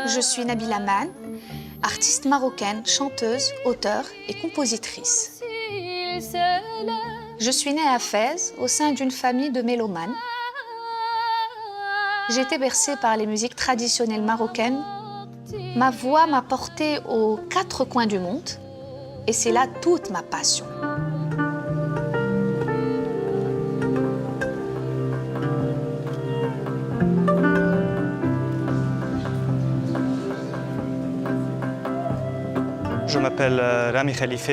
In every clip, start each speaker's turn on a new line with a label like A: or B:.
A: Je suis Nabila Man, artiste marocaine, chanteuse, auteure et compositrice. Je suis née à Fès, au sein d'une famille de mélomanes. J'ai été bercée par les musiques traditionnelles marocaines. Ma voix m'a portée aux quatre coins du monde et c'est là toute ma passion.
B: Je m'appelle Rami Khalife,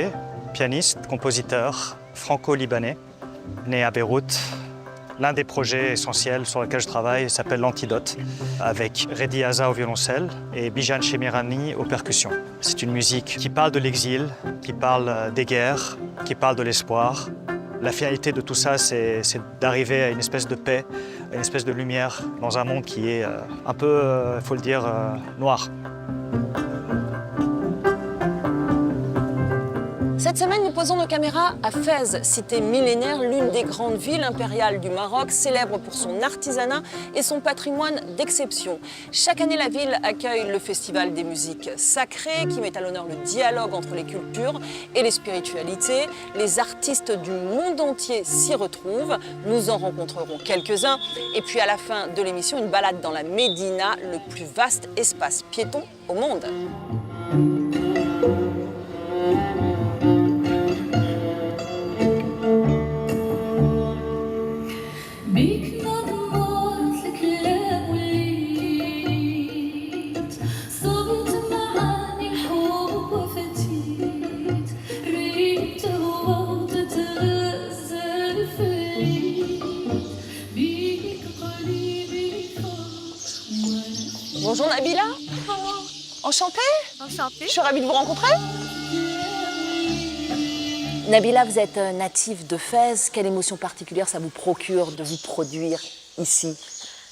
B: pianiste, compositeur franco-libanais, né à Beyrouth. L'un des projets essentiels sur lesquels je travaille s'appelle l'Antidote, avec Redi Haza au violoncelle et Bijan Chemirani aux percussions. C'est une musique qui parle de l'exil, qui parle des guerres, qui parle de l'espoir. La finalité de tout ça, c'est d'arriver à une espèce de paix, à une espèce de lumière dans un monde qui est un peu, il faut le dire, noir.
C: Cette semaine, nous posons nos caméras à Fès, cité millénaire, l'une des grandes villes impériales du Maroc, célèbre pour son artisanat et son patrimoine d'exception. Chaque année, la ville accueille le Festival des musiques sacrées qui met à l'honneur le dialogue entre les cultures et les spiritualités. Les artistes du monde entier s'y retrouvent. Nous en rencontrerons quelques-uns. Et puis à la fin de l'émission, une balade dans la Médina, le plus vaste espace piéton au monde. Bonjour Nabila. Enchantée.
D: Enchantée.
C: Je suis ravie de vous rencontrer. Nabila, vous êtes native de Fès. Quelle émotion particulière ça vous procure de vous produire ici,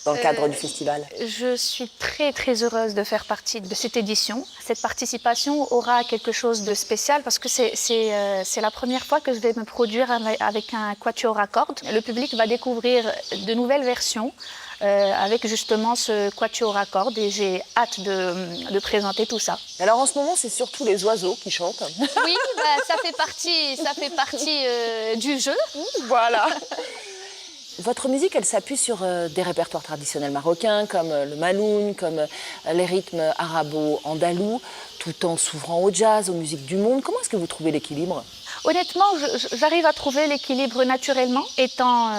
C: dans le cadre du festival?
A: Je suis très très heureuse de faire partie de cette édition. Cette participation aura quelque chose de spécial parce que c'est la première fois que je vais me produire avec un quatuor à cordes. Le public va découvrir de nouvelles versions avec justement ce quatuor à cordes et j'ai hâte de présenter tout ça.
C: Alors en ce moment, c'est surtout les oiseaux qui chantent.
A: Oui, bah, ça fait partie du jeu.
C: Voilà. Votre musique, elle s'appuie sur des répertoires traditionnels marocains comme le maloun, comme les rythmes arabo-andalous, tout en s'ouvrant au jazz, aux musiques du monde. Comment est-ce que vous trouvez l'équilibre?
A: Honnêtement, j'arrive à trouver l'équilibre naturellement. Étant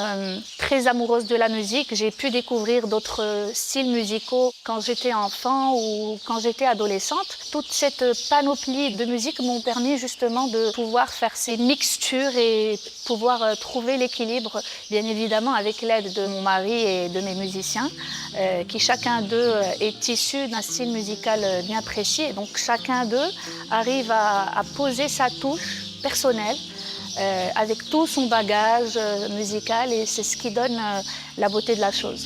A: très amoureuse de la musique, j'ai pu découvrir d'autres styles musicaux quand j'étais enfant ou quand j'étais adolescente. Toute cette panoplie de musique m'ont permis justement de pouvoir faire ces mixtures et pouvoir trouver l'équilibre, bien évidemment avec l'aide de mon mari et de mes musiciens, qui chacun d'eux est issu d'un style musical bien précis. Et donc chacun d'eux arrive à poser sa touche personnel, avec tout son bagage musical et c'est ce qui donne la beauté de la chose.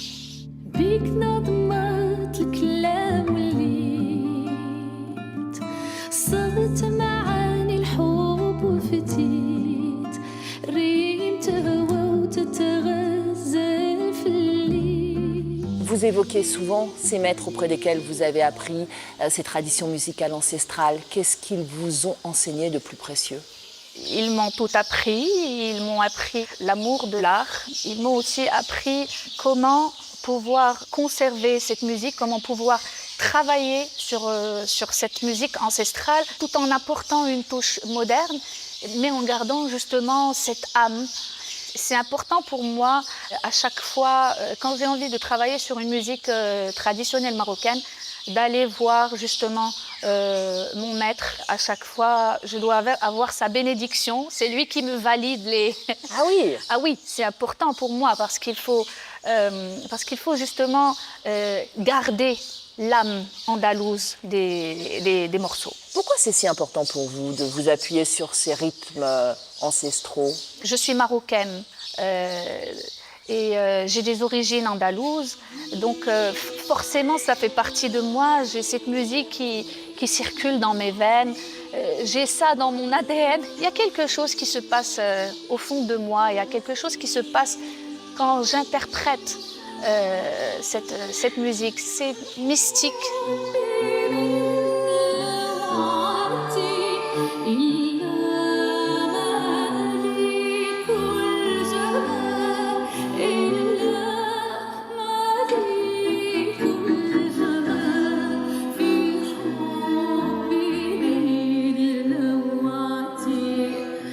C: Vous évoquez souvent ces maîtres auprès desquels vous avez appris ces traditions musicales ancestrales. Qu'est-ce qu'ils vous ont enseigné de plus précieux?
A: Ils m'ont tout appris, ils m'ont appris l'amour de l'art. Ils m'ont aussi appris comment pouvoir conserver cette musique, comment pouvoir travailler sur cette musique ancestrale tout en apportant une touche moderne, mais en gardant justement cette âme. C'est important pour moi, à chaque fois, quand j'ai envie de travailler sur une musique traditionnelle marocaine, d'aller voir justement mon maître. À chaque fois, je dois avoir sa bénédiction. C'est lui qui me valide les...
C: Ah oui.
A: Ah oui, c'est important pour moi parce qu'il faut justement garder l'âme andalouse des morceaux.
C: Pourquoi c'est si important pour vous de vous appuyer sur ces rythmes ancestraux?
A: Je suis marocaine et j'ai des origines andalouses, donc forcément ça fait partie de moi. J'ai cette musique qui circule dans mes veines, j'ai ça dans mon ADN. Il y a quelque chose qui se passe au fond de moi, il y a quelque chose qui se passe quand j'interprète cette musique. C'est mystique.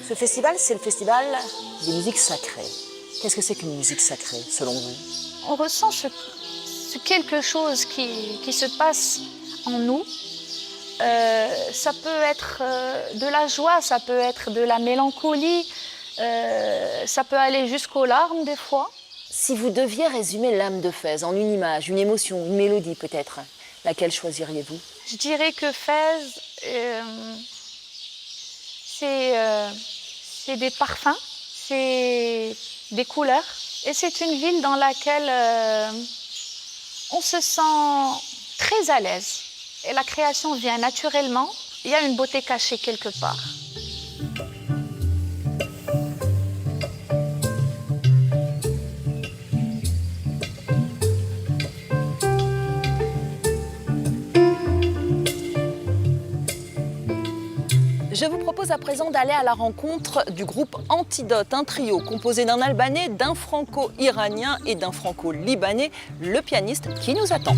C: Ce festival, c'est le festival des musiques sacrées. Qu'est-ce que c'est qu'une musique sacrée, selon vous?
A: On ressent ce quelque chose qui se passe en nous. Ça peut être de la joie, ça peut être de la mélancolie, ça peut aller jusqu'aux larmes des fois.
C: Si vous deviez résumer l'âme de Fès en une image, une émotion, une mélodie peut-être, laquelle choisiriez-vous?
A: Je dirais que Fès, c'est des parfums, c'est des couleurs. Et c'est une ville dans laquelle on se sent très à l'aise. Et la création vient naturellement. Il y a une beauté cachée quelque part.
C: Je vous propose à présent d'aller à la rencontre du groupe Antidote, un trio composé d'un Albanais, d'un Franco-Iranien et d'un Franco-Libanais, le pianiste qui nous attend.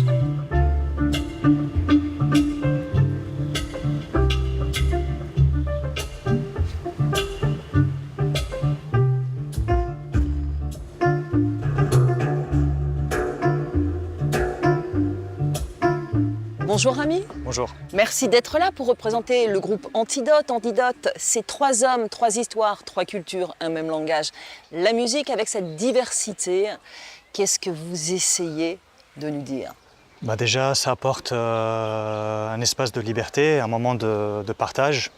C: Bonjour Rami.
B: Bonjour.
C: Merci d'être là pour représenter le groupe Antidote. Antidote, c'est 3 hommes, 3 histoires, 3 cultures, un même langage. La musique avec cette diversité, qu'est-ce que vous essayez de nous dire?
B: Déjà, ça apporte un espace de liberté, un moment de partage,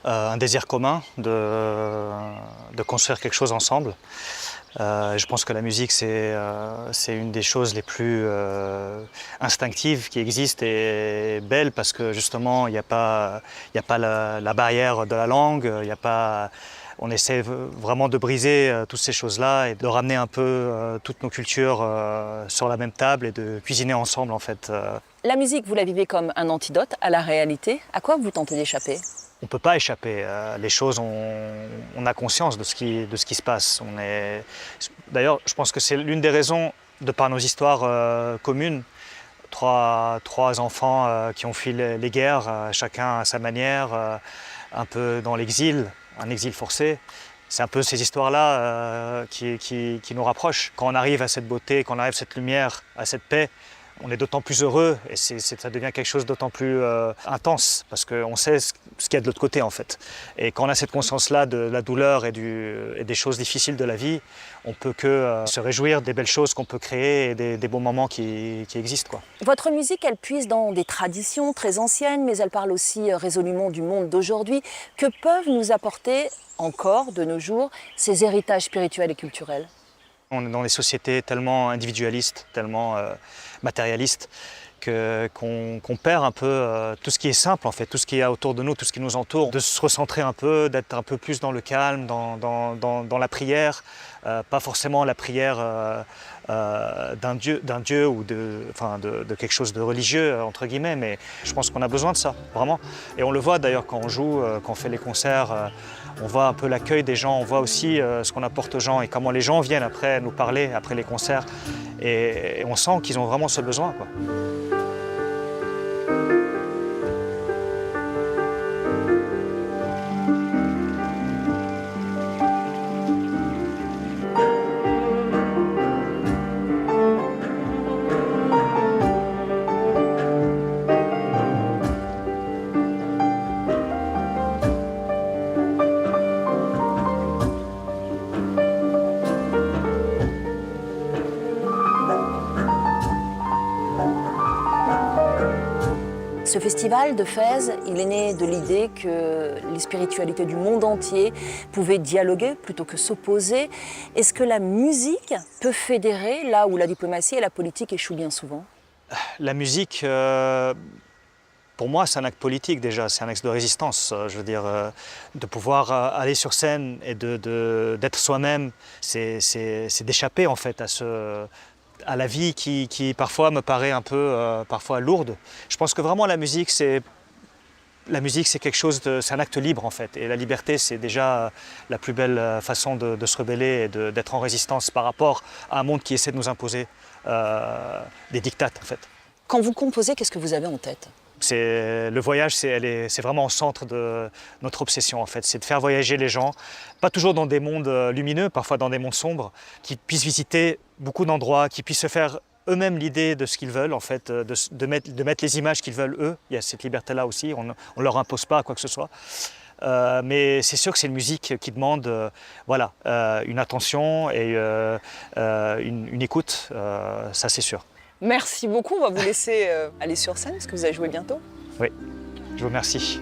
B: un désir commun de construire quelque chose ensemble. Je pense que la musique, c'est une des choses les plus instinctives qui existent et belles parce que justement, il n'y a pas la barrière de la langue, on essaie vraiment de briser toutes ces choses-là et de ramener un peu toutes nos cultures sur la même table et de cuisiner ensemble en fait.
C: La musique, vous la vivez comme un antidote à la réalité. À quoi vous tentez d'échapper?
B: On ne peut pas échapper. Les choses, on a conscience de ce qui se passe. D'ailleurs, je pense que c'est l'une des raisons, de par nos histoires communes, trois enfants qui ont fui les guerres, chacun à sa manière, un peu dans l'exil, un exil forcé. C'est un peu ces histoires-là qui nous rapprochent. Quand on arrive à cette beauté, quand on arrive à cette lumière, à cette paix, on est d'autant plus heureux et ça devient quelque chose d'autant plus intense parce qu'on sait ce qu'il y a de l'autre côté en fait. Et quand on a cette conscience-là de la douleur et des choses difficiles de la vie, on peut que se réjouir des belles choses qu'on peut créer et des beaux moments qui existent, quoi.
C: Votre musique, elle puise dans des traditions très anciennes, mais elle parle aussi résolument du monde d'aujourd'hui. Que peuvent nous apporter encore de nos jours ces héritages spirituels et culturels?
B: On est dans des sociétés tellement individualistes, tellement matérialistes, qu'on perd un peu tout ce qui est simple en fait, tout ce qui est autour de nous, tout ce qui nous entoure, de se recentrer un peu, d'être un peu plus dans le calme, dans la prière, pas forcément la prière d'un dieu ou de quelque chose de religieux entre guillemets, mais je pense qu'on a besoin de ça, vraiment. Et on le voit d'ailleurs quand on joue, quand on fait les concerts, on voit un peu l'accueil des gens, on voit aussi ce qu'on apporte aux gens et comment les gens viennent après nous parler, après les concerts, et on sent qu'ils ont vraiment ce besoin, quoi.
C: Ce festival de Fès, il est né de l'idée que les spiritualités du monde entier pouvaient dialoguer plutôt que s'opposer. Est-ce que la musique peut fédérer là où la diplomatie et la politique échouent bien souvent?
B: La musique, pour moi, c'est un acte politique déjà, c'est un acte de résistance. Je veux dire, de pouvoir aller sur scène et d'être soi-même, c'est d'échapper en fait à la vie qui parfois me paraît un peu parfois lourde. Je pense que vraiment la musique c'est quelque chose c'est un acte libre en fait. Et la liberté c'est déjà la plus belle façon de se rebeller et d'être en résistance par rapport à un monde qui essaie de nous imposer des dictates en fait.
C: Quand vous composez, qu'est-ce que vous avez en tête?
B: Le voyage, c'est vraiment au centre de notre obsession en fait. C'est de faire voyager les gens, pas toujours dans des mondes lumineux, parfois dans des mondes sombres, qui puissent visiter beaucoup d'endroits, qui puissent se faire eux-mêmes l'idée de ce qu'ils veulent en fait, de mettre les images qu'ils veulent eux. Il y a cette liberté-là aussi, on ne leur impose pas quoi que ce soit. Mais c'est sûr que c'est une musique qui demande voilà, une attention et une écoute, ça c'est sûr.
C: Merci beaucoup, on va vous laisser aller sur scène parce que vous allez jouer bientôt.
B: Oui, je vous remercie.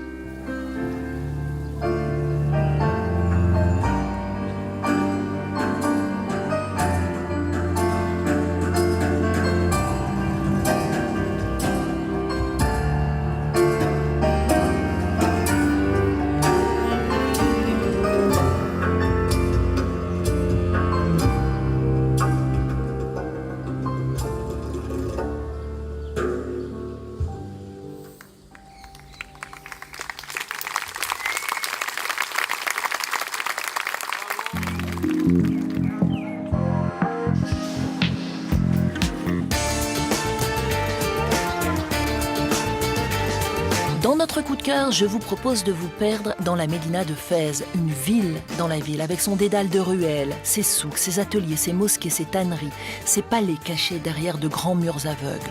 D: Dans notre coup de cœur, je vous propose de vous perdre dans la médina de Fès, une ville dans la ville, avec son dédale de ruelles, ses souks, ses ateliers, ses mosquées, ses tanneries, ses palais cachés derrière de grands murs aveugles.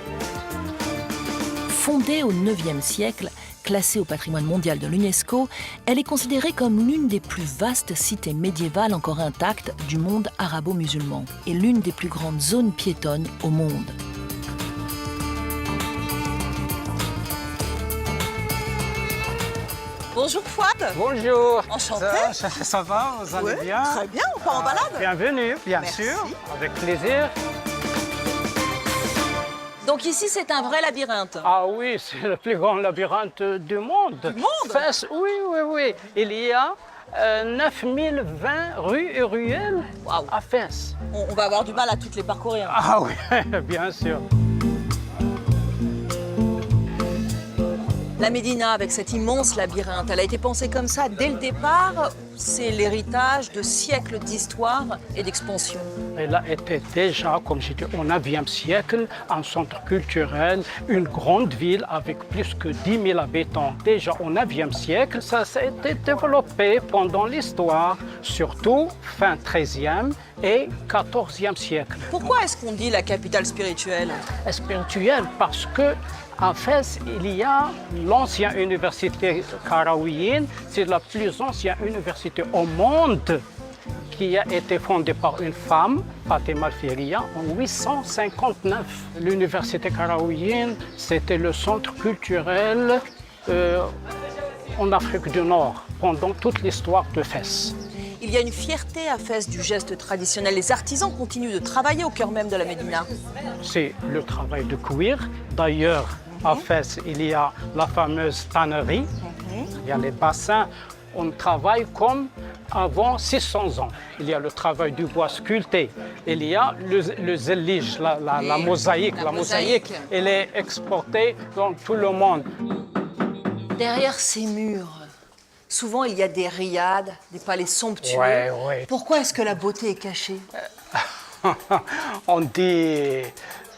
D: Fondée au IXe siècle, classée au patrimoine mondial de l'UNESCO, elle est considérée comme l'une des plus vastes cités médiévales encore intactes du monde arabo-musulman et l'une des plus grandes zones piétonnes au monde.
C: Bonjour Fouad.
E: Bonjour.
C: Enchanté.
E: Ça va, vous allez
C: Ouais,
E: bien?
C: très bien, on part en balade.
E: Bienvenue, bien
C: Merci.
E: sûr, avec plaisir.
C: Donc ici c'est un vrai labyrinthe.
E: Ah oui, c'est le plus grand labyrinthe du monde.
C: Du monde?
E: Fès, oui. Il y a 9020 rues et ruelles
C: Waouh.
E: à Fès.
C: On va avoir du mal à toutes les parcourir.
E: Ah oui, bien sûr.
C: La Médina, avec cet immense labyrinthe, elle a été pensée comme ça dès le départ. C'est l'héritage de siècles d'histoire et d'expansion.
E: Elle a été déjà, comme j'ai dit, au 9e siècle, un centre culturel, une grande ville avec plus que 10 000 habitants. Déjà au 9e siècle, ça s'est été développé pendant l'histoire, surtout fin 13e et 14e siècle.
C: Pourquoi est-ce qu'on dit la capitale spirituelle?
E: Spirituel parce que en Fès, il y a l'ancienne université Karaouiyine. C'est la plus ancienne université au monde qui a été fondée par une femme, Fatima Al-Firia, en 859. L'université Karaouiyine, c'était le centre culturel en Afrique du Nord pendant toute l'histoire de Fès.
C: Il y a une fierté à Fès du geste traditionnel. Les artisans continuent de travailler au cœur même de la Médina.
E: C'est le travail de cuir. D'ailleurs, à Fès, il y a la fameuse tannerie, il y a les bassins. On travaille comme avant 600 ans. Il y a le travail du bois sculpté. Il y a le zellige, la mosaïque. La mosaïque, elle est exportée dans tout le monde.
C: Derrière ces murs, souvent il y a des riades, des palais somptueux.
E: Ouais.
C: Pourquoi est-ce que la beauté est cachée?
E: On dit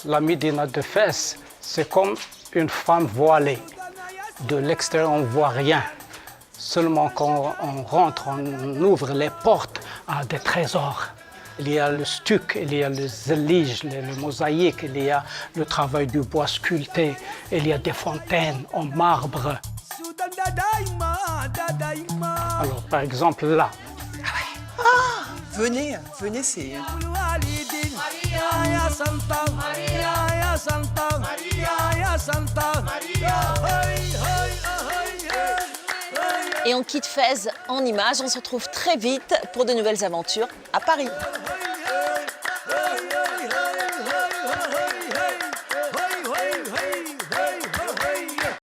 E: la Médina de Fès, c'est comme une femme voilée. De l'extérieur, on ne voit rien. Seulement quand on rentre, on ouvre les portes à des trésors. Il y a le stuc, il y a le zellige, le mosaïque, il y a le travail du bois sculpté, il y a des fontaines en marbre. Alors, par exemple, là.
C: Venez, c'est...
F: María Santa, María Santa, María.
C: Et on quitte Fès en images. On se retrouve très vite pour de nouvelles aventures à Paris.
F: Hey, hey, hey.